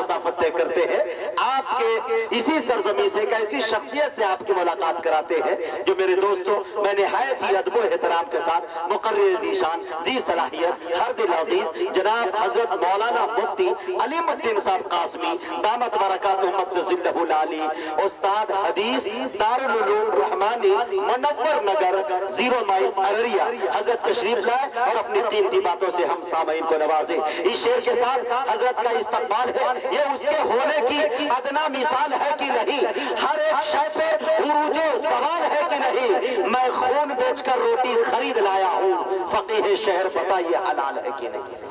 مسافت طے کرتے ہیں، آپ کے اسی سرزمین سے ایک ایسی شخصیت سے آپ کی ملاقات کراتے ہیں جو میرے دوستوں میں نہایت ہی ادب و احترام کے ساتھ مقرر ذیشان ذی صلاحیت ہر دل عزیز جناب حضرت مولانا مفتی علیم الدین صاحب قاسمی دامت برکاتہ مقدس ذلہ العالی، استاد حدیث دارالعلوم رحمانی منور نگر 0 مائل ارریہ، حضرت تشریف لائے اور اپنی قیمتی باتوں سے ہم سامعین کو نوازیں۔ اس شعر کے ساتھ حضرت کا استقبال ہے، یہ اس کے ہونے کی ادنا مثال ہے کہ نہیں، ہر ایک شے پہ عروج سوال ہے کہ نہیں، میں خون بیچ کر روٹی خرید لایا ہوں، فقیہ شہر بتائیے حلال ہے کہ نہیں۔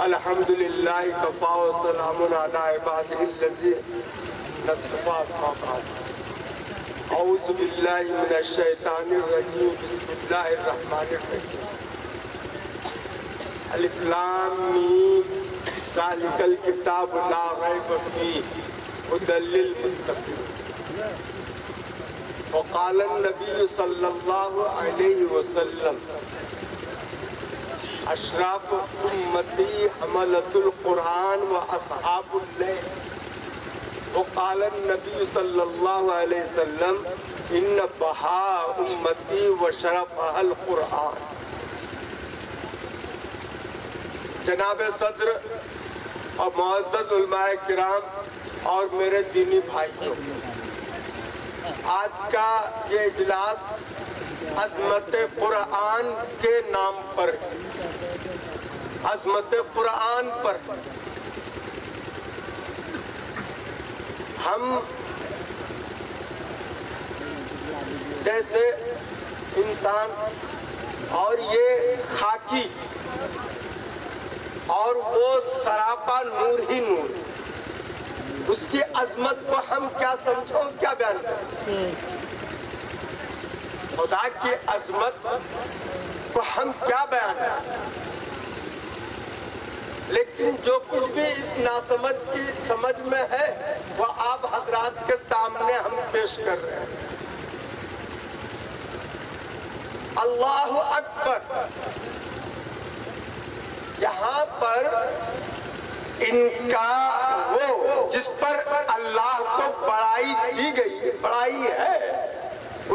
الحمدللہ کفا و سلام علی عبادہ الذین اصطفیٰ ما بعد۔ اعوذ باللہ من الشیطان الرجیم، بسم اللہ الرحمن الرحیم۔ الف لام میم ذالک الکتاب لا ریب فیہ ھدی للمتقین۔ وقال النبی صلی اللہ علیہ وسلم اشراف امتی حملۃ القرآن و اصحاب اللیل۔ وقال النبی صلی اللہ علیہ وسلم ان بہاء امتی و شرفها القرآن۔ جناب صدر اور معزز علماء کرام اور میرے دینی بھائیوں، آج کا یہ اجلاس عظمت قرآن کے نام پر، عظمت قرآن پر ہم جیسے انسان اور یہ خاکی اور وہ سراپا نور ہی نور، اس کی عظمت کو ہم کیا سمجھو کیا بیان کریں؟ خدا کی عظمت کو ہم کیا بیان کریں؟ لیکن جو کچھ بھی اس ناسمجھ کی سمجھ میں ہے وہ آپ حضرات کے سامنے ہم پیش کر رہے ہیں۔ اللہ اکبر، یہاں پر ان کا وہ جس پر اللہ کو بڑائی دی گئی، بڑائی ہے،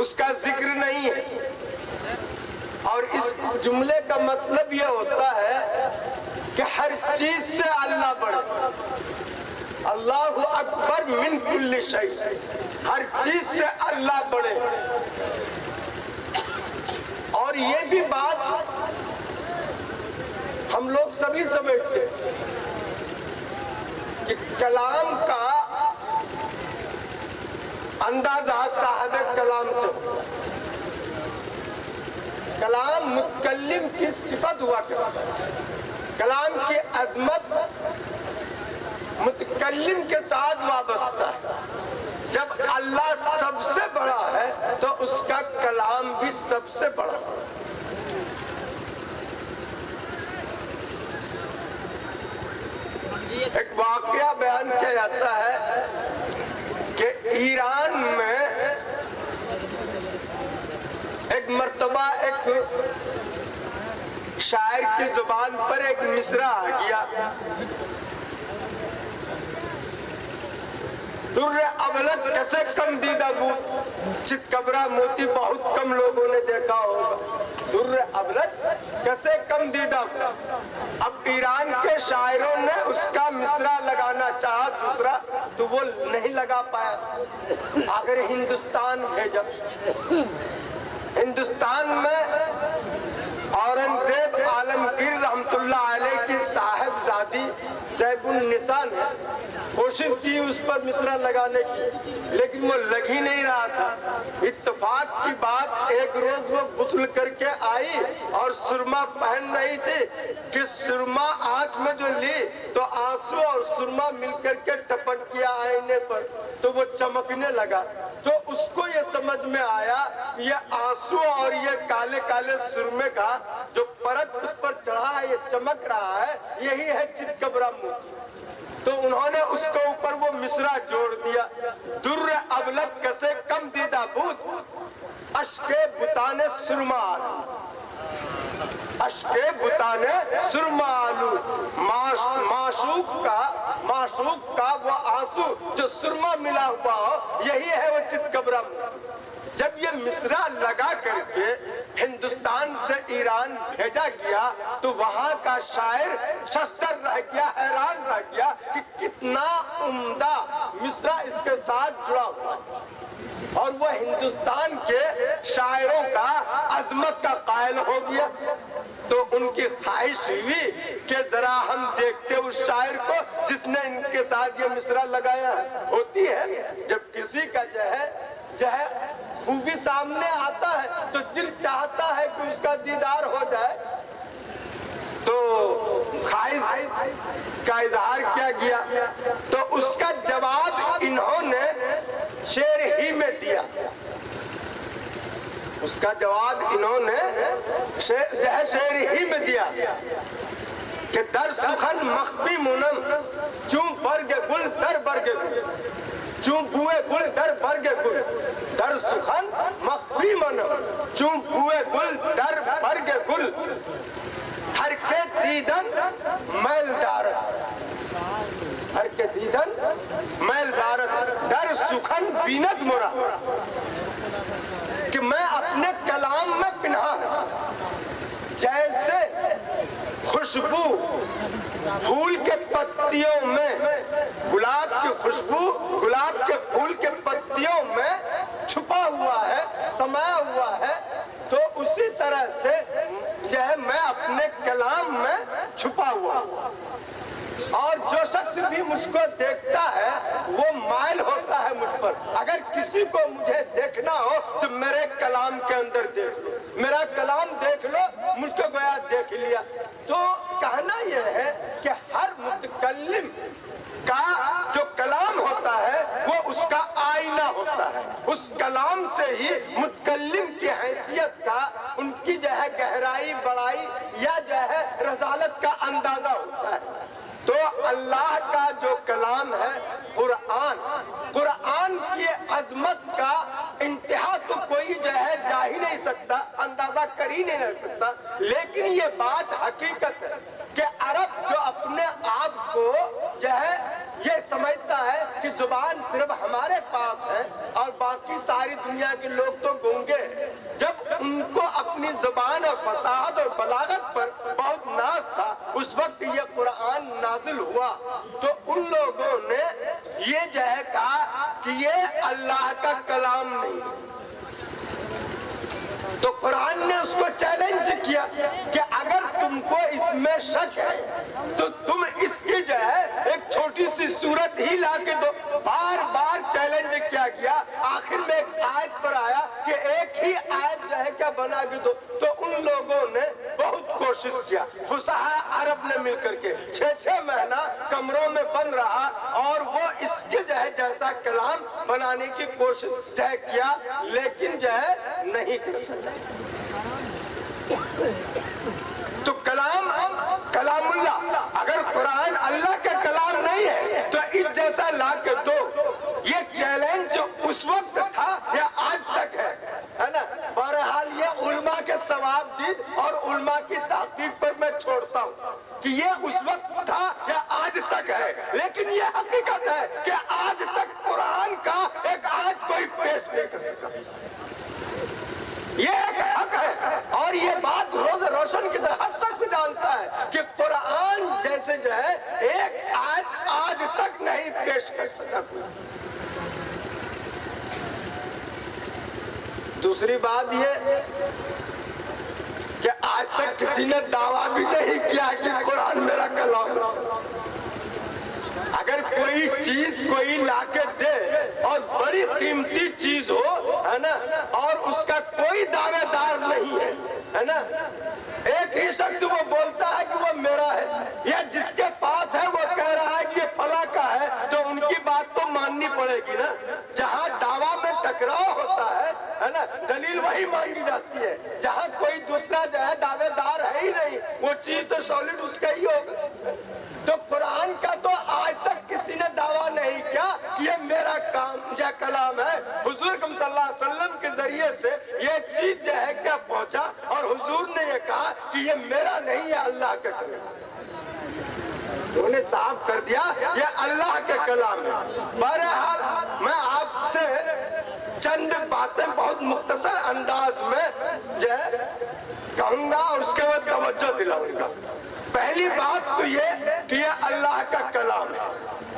اس کا ذکر نہیں ہے۔ اور اس جملے کا مطلب یہ ہوتا ہے کہ ہر چیز سے اللہ بڑھے، اللہ اکبر من کل شیء، ہر چیز سے اللہ بڑھے۔ اور یہ بھی بات ہم لوگ سبھی سمجھتے ہیں کہ کلام کا اندازہ صاحب کلام سے ہوتا ہے۔ کلام متکلم کی صفت ہوا کرتا ہے، کلام کی عظمت متکلم کے ساتھ وابستہ ہے۔ جب اللہ سب سے بڑا ہے تو اس کا کلام بھی سب سے بڑا ہے۔ ایک واقعہ بیان کیا جاتا ہے کہ ایران میں ایک مرتبہ ایک شاعر کی زبان پر ایک مصرع آ گیا، در ابلک کسے کم دیدہ بود، چت کبرا موتی بہت کم لوگوں نے دیکھا ہوگا۔ در ابلک کسے کم دیدہ بود۔ اب ایران کے شاعروں نے اس کا مصرع لگانا چاہا دوسرا تو وہ نہیں لگا پایا، آخر ہندوستان بھیجا۔ ہندوستان میں اورنگزیب عالمگیر رحمت اللہ علیہ کی صاحبزادی زیب النساء نے کوشش کی اس پر مصرع لگانے کی، لیکن وہ لگ ہی نہیں رہا تھا۔ اتفاق کی بات ایک روز وہ غسل کر کے آئی اور سرما پہن رہی تھی کہ سرما آنکھ میں جو لی تو آنسو اور سرما مل کر کے ٹپک کیا آئینے پر تو وہ چمکنے لگا۔ تو اس کو یہ سمجھ میں آیا کہ یہ آنسو اور یہ کالے کالے سرمے کا جو پرت اس پر چڑھا ہے، یہ چمک رہا ہے، یہی ہے چت کبرا موتی۔ تو انہوں نے اس کے اوپر وہ مصرع جوڑ دیا، در ابلک کسے کم دیدہ بود، اشک بتان سرما۔ اشکے بتانے سرما آلو، معشوق کا وہ آنسو جو سرما ملا ہوا ہو، یہی ہے وہ چت کبرا۔ جب یہ مصرع لگا کر کے ہندوستان سے ایران بھیجا گیا تو وہاں کا شاعر ششدر رہ گیا، حیران رہ گیا کہ کتنا عمدہ مصرع اس کے ساتھ جڑا ہوا، اور وہ ہندوستان کے شاعروں کا عظمت کا قائل ہو گیا۔ تو ان کی خواہش ہوئی کہ ذرا ہم دیکھتے اس شاعر کو جس نے ان کے ساتھ یہ مصرع لگایا۔ ہوتی ہے جب کسی کا جو ہے خوبی سامنے آتا ہے تو دل چاہتا ہے کہ اس کا دیدار ہو جائے، تو خواہش کا اظہار کیا گیا، تو اس کا جواب انہوں نے شعر ہی میں دیا۔ اس کا جواب انہوں نے شعر ہی میں دیا کہ در سخن مخفی منم چون برگ گل در برگ گل، چون بوئے گل در برگ گل، در سخن مخفی منم چون بوئے گل در برگ گل، ہر کے دیدن میل دارت، ہر کے دیدن میل دارت، در سخن بینت مرا، کہ میں اپنے کلام میں پنہا جیسے خوشبو پھول کے پتیوں میں، گلاب کی خوشبو گلاب کے پھول کے پتیوں میں چھپا ہوا ہے، سمایا ہوا ہے، تو اسی طرح سے جو ہے میں اپنے کلام میں چھپا ہوا ہوں۔ اور جو شخص بھی مجھ کو دیکھتا ہے وہ مائل ہوتا ہے مجھ پر۔ اگر کسی کو مجھے دیکھنا ہو تو میرے کلام کے اندر دیکھ لو، میرا کلام دیکھ لو، مجھ کو گویا دیکھ لیا۔ تو کہنا یہ ہے کہ ہر متکلم کا جو کلام ہوتا ہے وہ اس کا آئینہ ہوتا ہے، اس کلام سے ہی متکلم کی حیثیت کا، ان کی جو ہے گہرائی بڑائی یا جو ہے رسالت کا اندازہ ہوتا ہے۔ تو اللہ کا جو کلام ہے قرآن کی عظمت کا انتہا تو کوئی جو ہے جا ہی نہیں سکتا، اندازہ کر ہی نہیں سکتا، لیکن یہ بات حقیقت ہے کہ عرب جو اپنے آپ کو جو ہے یہ سمجھتا ہے کہ زبان صرف ہمارے پاس ہے اور باقی ساری دنیا کے لوگ تو گونگے ہیں، جب ان کو اپنی زبان اور فصاحت اور بلاغت پر بہت ناز تھا، اس وقت یہ قرآن نازل ہوا تو ان لوگوں نے یہ جو ہے کہا کہ یہ اللہ کا کلام نہیں۔ تو قرآن نے اس کو چیلنج کیا کہ اگر تم کو اس میں شک ہے تو تم اس کی جو ہے ایک چھوٹی سی صورت ہی لا کے دو۔ بار بار چیلنج کیا گیا، آخر میں ایک آیت پر آیا کہ ایک ہی آیت جو ہے کیا بنا کے دو۔ تو ان لوگوں نے بہت کوشش کیا، فصحاء عرب نے مل کر کے 6 مہینہ کمروں میں بند رہا اور وہ اس کے جو ہے جیسا کلام بنانے کی کوشش جو ہے کیا، لیکن جو ہے نہیں کر سکا۔ تو کلام اللہ، اگر قرآن اللہ کا کلام نہیں ہے تو اس جیسا لا کے دو۔ یہ چیلنج اس وقت تھا یا آج تک ہے نا؟ بہرحال یہ علماء کے ثواب دید اور علماء کی تحقیق پر میں چھوڑتا ہوں کہ یہ اس وقت تھا یا آج تک ہے، لیکن یہ حقیقت ہے کہ آج تک قرآن کا ایک آیت کوئی پیش نہیں کر سکا۔ یہ ایک حق ہے اور یہ بات روز روشن کی طرح ہر شخص جانتا ہے کہ قرآن جیسے جو ہے ایک آیت آج تک نہیں پیش کر سکا کوئی۔ دوسری بات یہ کہ آج تک کسی نے دعویٰ بھی نہیں کیا کہ قرآن میرا کلام ہے۔ اگر کوئی چیز کوئی لا کے دے اور بڑی قیمتی چیز ہو ہے نا، اور اس کا کوئی دعوے دار نہیں ہے نا، ایک ہی شخص وہ بولتا ہے کہ وہ میرا ہے، یا جس کے پاس ہے وہ کہہ رہا ہے کہ یہ فلاں کا ہے، تو ان کی بات تو ماننی پڑے گی نا۔ جہاں دعویٰ میں ٹکراؤ ہوتا ہے نا، دلیل وہی مانگی جاتی ہے۔ جہاں کوئی دوسرا جو ہے دعوے دار ہے ہی نہیں، وہ چیز تو سالڈ اس کا ہی ہوگا۔ تو قرآن کا تو آج تک کسی نے دعویٰ نہیں کیا کہ یہ میرا کام یا کلام ہے. حضور اکرم صلی اللہ علیہ وسلم کے ذریعے سے یہ چیز جو ہے کیا پہنچا اور حضور نے یہ کہا کہ یہ میرا نہیں ہے اللہ کا کلام. انہوں نے صاف کر دیا یہ اللہ کے کلام ہے. بہرحال میں آپ سے چند باتیں بہت مختصر انداز میں جو ہے کہوں گا اور اس کے بعد توجہ دلاؤں گا. پہلی بات تو یہ کہ یہ اللہ کا کلام ہے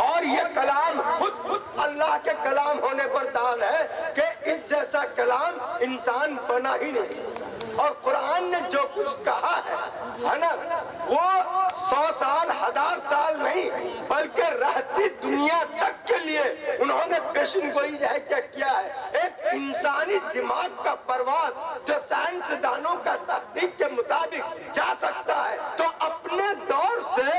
اور یہ کلام خود اللہ کے کلام ہونے پر دال ہے کہ اس جیسا کلام انسان بنا ہی نہیں سکتا. اور قرآن نے جو کچھ کہا ہے نا وہ 100 سال 1000 سال نہیں بلکہ رہتی دنیا تک کے لیے انہوں نے پیشن گوئی جو ہے کیا کیا ہے. ایک انسانی دماغ کا پرواز جو سائنسدانوں کا تحقیق کے مطابق جا سکتا ہے تو اپنے دور سے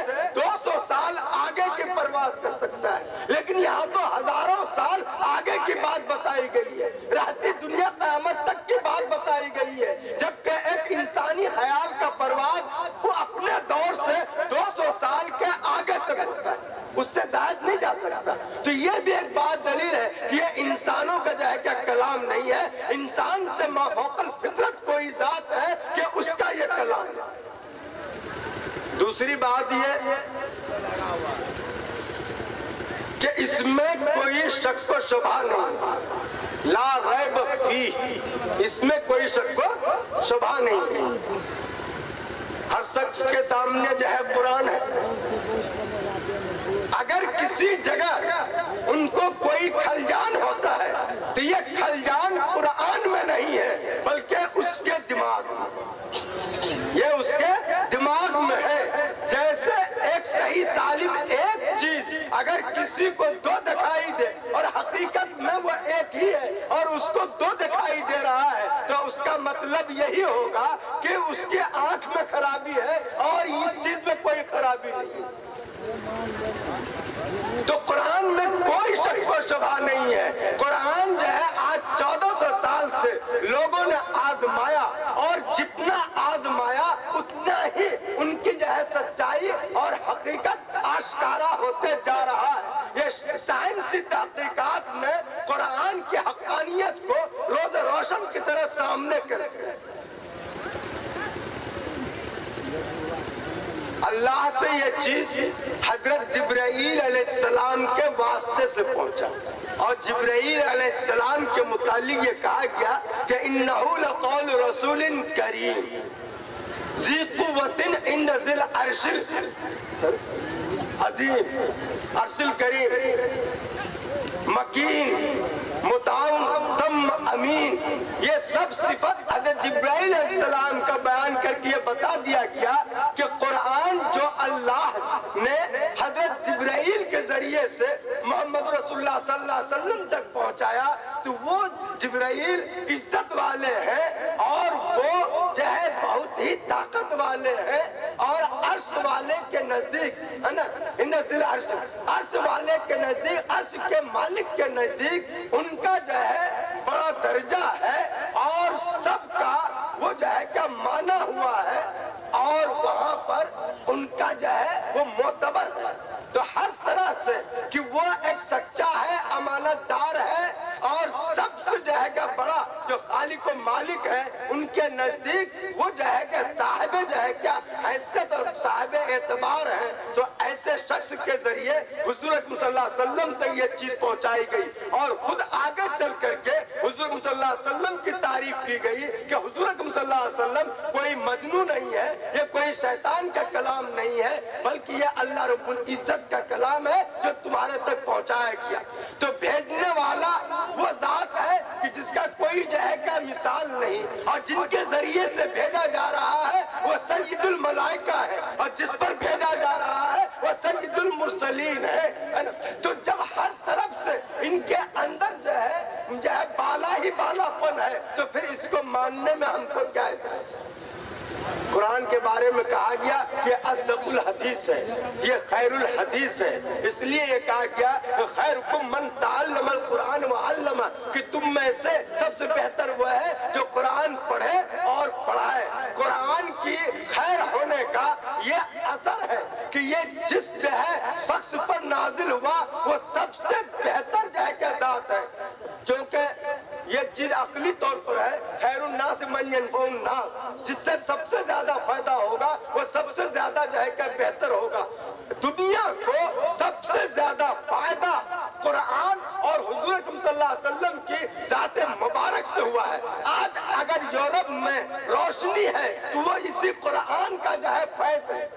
200 سال آگے کی پرواز کر سکتا ہے. لیکن یہاں تو ہزاروں سال آگے کی بات بتائی گئی ہے. رہتی دنیا قیامت تک کی بات بتائی گئی ہے. جبکہ ایک انسانی خیال کا پرواز وہ اپنے دور سے 200 سال کے آگے تک ہوتا ہے. اس سے زائد نہیں جا سکتا. تو یہ بھی ایک بات دلیل ہے کہ یہ انسانوں کا جو ہے کیا کلام نہیں ہے. انسان سے مافوق الفطرت کوئی ذات ہے کہ اس کا یہ کلام ہے. دوسری بات یہ کہ اس میں کوئی شک و شبہ نہیں. لا ریب فی، اس میں کوئی شک و شبہ نہیں. ہر شخص کے سامنے جو ہے قرآن ہے. اگر کسی جگہ ان کو کوئی کھلجان ہوتا ہے تو یہ کھلجان قرآن میں نہیں ہے بلکہ اس کے دماغ میں. یہ اس کے دماغ میں ہے. جیسے ایک صحیح سالم ایک چیز اگر کسی کو 2 دکھائی دے اور حقیقت میں وہ ایک ہی ہے اور اس کو 2 دکھائی دے رہا ہے تو اس کا مطلب یہی ہوگا کہ اس کے آنکھ میں خرابی ہے اور اس چیز میں کوئی خرابی نہیں ہے. تو قرآن میں کوئی شک و شبہ نہیں ہے. قرآن جو ہے آج 1400 سال سے لوگوں نے آزمایا اور جتنا آزمایا اتنا ہی ان کی جو ہے سچائی اور حقیقت آشکارا ہوتے جا رہا ہے. یہ سائنسی تحقیقات نے قرآن کی حقانیت کو روز روشن کی طرح سامنے کر دیا. اللہ سے یہ چیز حضرت جبرائیل علیہ السلام کے واسطے سے پہنچا اور جبرائیل علیہ السلام کے متعلق یہ کہا گیا کہ انہو لقول رسول کریم ذی قوت عند ذی العرش عظیم عرش الکریم مکین متعاون ثم امین. یہ سب صفت حضرت جبرائیل علیہ السلام کا بیان کر کے یہ بتا دیا گیا کہ قرآن جو اللہ نے حضرت جبرائیل کے ذریعے سے محمد رسول اللہ صلی اللہ علیہ وسلم تک پہنچایا تو وہ جبرائیل عزت والے ہیں اور وہ جو ہے بہت ہی طاقت والے ہیں اور عرش والے کے نزدیک ہے نا عرش والے کے نزدیک عرش کے مالک کے نزدیک ان کا جو ہے بڑا درجہ ہے اور سب کا وہ جو ہے کیا مانا ہوا ہے اور وہاں پر ان کا جو ہے وہ معتبر ہے. تو ہر طرح سے کہ وہ ایک سچا ہے امانت دار ہے اور سب سے جو ہے کہ بڑا جو خالق و مالک ہے ان کے نزدیک وہ جو ہے کہ صاحب جو ہے کیا حیثیت اور صاحب اعتبار ہے. تو ایسے شخص کے ذریعے حضور اکرم صلی اللہ علیہ وسلم تک یہ چیز پہنچائی گئی اور خود آگے چل کر کے حضور اکرم صلی اللہ علیہ وسلم کی تعریف کی گئی کہ حضور اکرم صلی اللہ علیہ وسلم کوئی مجنون نہیں ہے, یہ کوئی شیطان کا کلام نہیں ہے, بلکہ یہ اللہ رب العزت کا کلام ہے جو تمہارے تک پہنچایا گیا. تو بھیجنے والا وہ ذات ہے کہ جس کا کوئی جو ہے کہ مثال نہیں, اور جن کے ذریعے سے بھیجا جا رہا ہے وہ سید الملائکہ ہے, اور جس پر بھیجا جا رہا ہے وہ سید المرسلین ہے. تو جب ہر طرف سے ان کے اندر جو ہے بالا ہی بالا پن ہے تو پھر اس کو ماننے میں ہم کو کیا اعتراض ہے. قرآن کے بارے میں کہا گیا کہ اصدق الحدیث ہے, یہ خیر الحدیث ہے, اس لیے یہ کہا گیا کہ خیرکم من تعلم القرآن وعلمہ, کہ تم میں سے سب سے بہتر وہ ہے جو قرآن پڑھے اور پڑھائے. قرآن کی خیر ہونے کا یہ اثر ہے کہ یہ جس جو ہے شخص پر نازل ہوا وہ سب سے بہتر جو ہے کہ ذات ہے. چیز عقلی طور پر ہے، خیر الناس من ينفع الناس، جس سے سب سے زیادہ فائدہ ہوگا وہ سب سے زیادہ جو ہے کہ بہتر ہوگا۔ دنیا کو سب سے زیادہ فائدہ قرآن اور حضور اکرم صلی اللہ علیہ وسلم کی ذات مبارک سے ہوا ہے۔ آج اگر یورپ میں روشنی ہے تو وہ اسی قرآن کا جو ہے فیض ہے،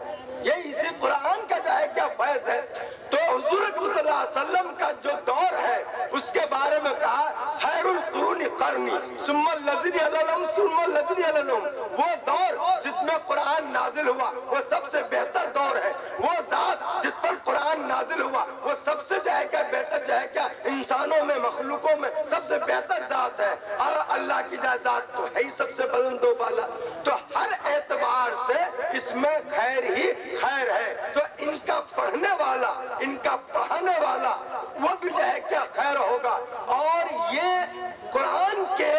یہ اسی قرآن کا جو ہے کیا فیض ہے۔ تو حضور اکرم صلی اللہ علیہ وسلم کا جو دور ہے اس کے بارے میں کہا خیر القرون قرنی ثم الذین یلونہم ثم الذین یلونہم، وہ دور جس میں قرآن نازل ہوا وہ سب سے بہتر دور ہے، وہ ذات جس پر قرآن نازل ہوا وہ سب سے جو ہے کیا بہتر جو ہے کیا انسانوں میں مخلوقوں میں سب سے بہتر ذات ہے، اور اللہ کی ذات تو ہے ہی سب سے بلند و بالا۔ تو ہر اعتبار سے اس میں خیر ہی خیر ہے، تو ان کا پڑھنے والا ان کا پڑھانے والا وہ بھی جو ہے کیا خیر ہوگا۔ اور یہ قرآن کے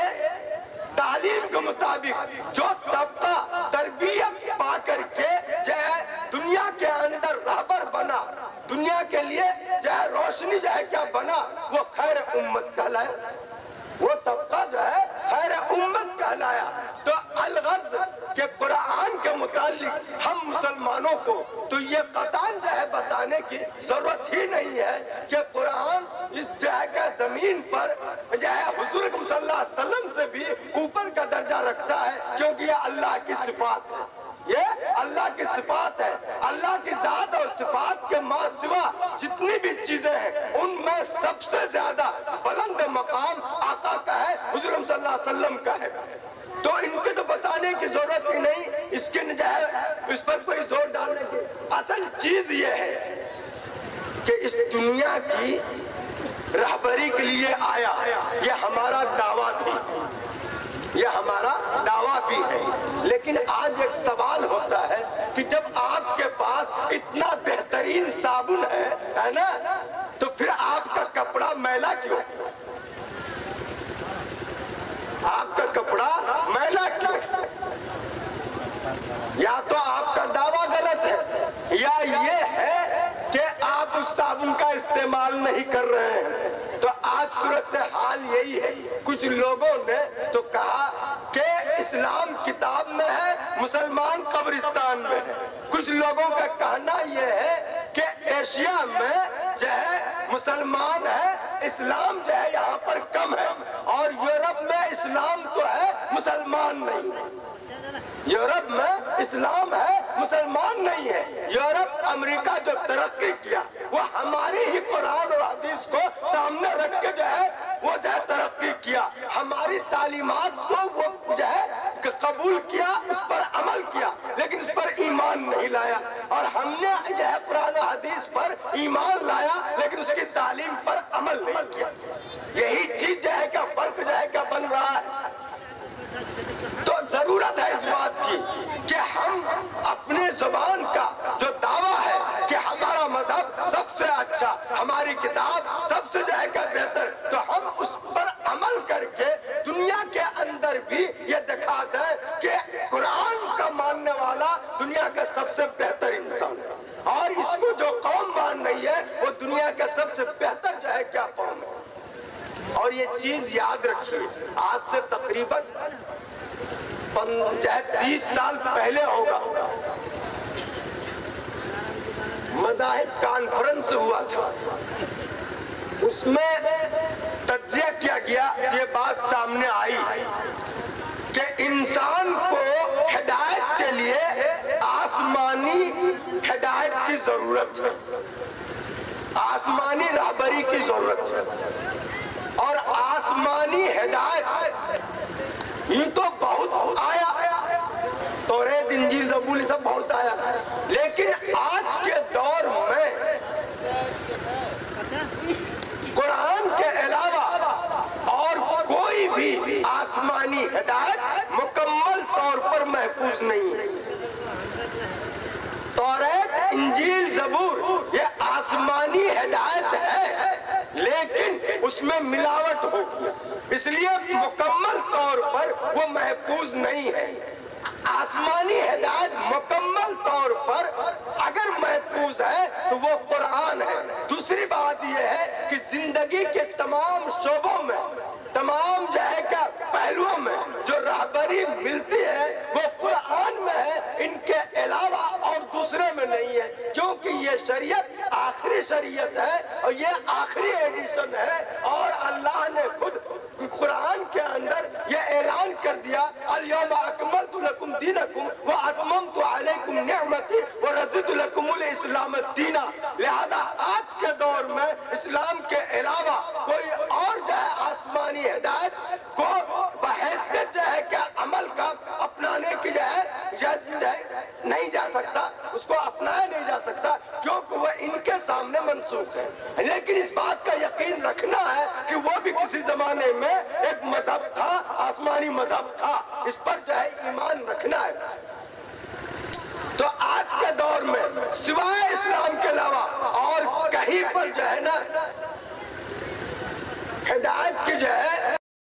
تعلیم کے مطابق جو طبقہ تربیت پا کر کے جو ہے دنیا کے اندر رہبر بنا، دنیا کے لیے جو ہے روشنی جو ہے کیا بنا، وہ خیر امت کہلایا، وہ طبقہ جو ہے خیر امت کہلایا۔ تو الغرض کہ قرآن کے متعلق ہم مسلمانوں کو تو یہ قطعاً جو ہے بتانے کی ضرورت ہی نہیں ہے کہ قرآن اس جگہ زمین پر جو ہے حضور اکرم صلی اللہ علیہ وسلم سے بھی اوپر کا درجہ رکھتا ہے، کیونکہ یہ اللہ کی صفات ہے، یہ اللہ کی صفات ہے۔ اللہ کی ذات اور صفات کے ماں سوا جتنی بھی چیزیں ہیں ان میں سب سے زیادہ بلند مقام آقا کا ہے، حضور صلی اللہ علیہ وسلم کا ہے۔ تو ان کے تو بتانے کی ضرورت ہی نہیں، اس کے جو ہے اس پر کوئی زور ڈالنے کی۔ اصل چیز یہ ہے کہ اس دنیا کی رہبری کے لیے آیا، یہ ہمارا دعویٰ بھی، یہ ہمارا دعویٰ بھی ہے۔ لیکن آج ایک سوال ہوتا ہے کہ جب آپ کے پاس اتنا بہترین صابن ہے نا، تو پھر آپ کا کپڑا میلا کیوں؟ آپ کا کپڑا میلا کیوں؟ یا تو آپ کا دعویٰ غلط ہے، یا یہ ہے کہ آپ اس صابن کا استعمال نہیں کر رہے ہیں۔ تو آج صورتحال یہی ہے، کچھ لوگوں نے تو کہا کہ اسلام کتاب میں ہے، مسلمان قبرستان میں ہے۔ کچھ لوگوں کا کہنا یہ ہے کہ ایشیا میں جو ہے مسلمان ہے، اسلام جو ہے یہاں پر کم ہے، اور یورپ میں اسلام تو ہے مسلمان نہیں، یورپ میں اسلام ہے مسلمان نہیں ہے۔ یورپ امریکہ جو ترقی کیا وہ ہماری ہی قرآن اور حدیث کو سامنے رکھ کے جو ہے وہ جو ہے ترقی کیا، ہماری تعلیمات کو وہ جو ہے قبول کیا، اس پر عمل کیا، لیکن اس پر ایمان نہیں لایا۔ اور ہم نے جو ہے قرآن و حدیث پر ایمان لایا لیکن اس کی تعلیم پر عمل نہیں کیا۔ یہی چیز جو ہے کیا فرق جو ہے کیا بن رہا ہے۔ تو ضرورت ہے اس بات کی کہ ہم اپنی زبان کا جو دعویٰ ہے کہ ہمارا مذہب سب سے اچھا، ہماری کتاب سب سے جو ہے کہ بہتر، تو ہم اس پر عمل کر کے دنیا کے اندر بھی یہ دکھا دیں کہ قرآن کا ماننے والا دنیا کا سب سے بہتر انسان ہے، اور اس کو جو قوم مان رہی ہے وہ دنیا کا سب سے بہتر جو ہے کیا قوم ہے۔ اور یہ چیز یاد رکھیے، آج سے تقریباً 30 سال پہلے ہوگا، مذاہب کانفرنس ہوا تھا، اس میں تجزیہ کیا گیا، یہ بات سامنے آئی کہ انسان کو ہدایت کے لیے آسمانی ہدایت کی ضرورت ہے، آسمانی رہبری کی ضرورت ہے۔ اور آسمانی ہدایت یہ تو بہت آیا، توریت انجیل زبور سب بہت آیا، لیکن آج کے دور میں قرآن کے علاوہ اور کوئی بھی آسمانی ہدایت مکمل طور پر محفوظ نہیں ہے۔ توریت انجیل زبور یہ آسمانی ہدایت ہے لیکن اس میں ملاوٹ ہوگی، اس لیے مکمل طور پر وہ محفوظ نہیں ہے۔ آسمانی ہدایت مکمل طور پر اگر محفوظ ہے تو وہ قرآن ہے۔ دوسری بات یہ ہے کہ زندگی کے تمام شعبوں میں، تمام جو ہے کہ برابری ملتی ہے وہ قرآن میں ہے، ان کے علاوہ اور دوسرے میں نہیں ہے، کیونکہ یہ شریعت آخری شریعت ہے اور یہ آخری ایڈیشن ہے، اور اللہ نے خود قرآن کے اندر یہ اعلان کر دیا الیوم اکملت لکم دینکم واتممت علیکم نعمتی ورضیت لکم الاسلام دینا۔ لہذا آج کے دور میں اسلام کے علاوہ کوئی اور جو ہے آسمانی ہدایت کو بحیثیت جو ہے کہ عمل کا اپنانے کی جو ہے نہیں جا سکتا، اس کو اپنایا نہیں جا سکتا، کیونکہ وہ ان کے سامنے منسوخ ہے۔ لیکن اس بات کا یقین رکھنا ہے کہ وہ بھی کسی زمانے میں ایک مذہب تھا، آسمانی مذہب تھا، اس پر جو ہے ایمان رکھنا ہے۔ تو آج کے دور میں سوائے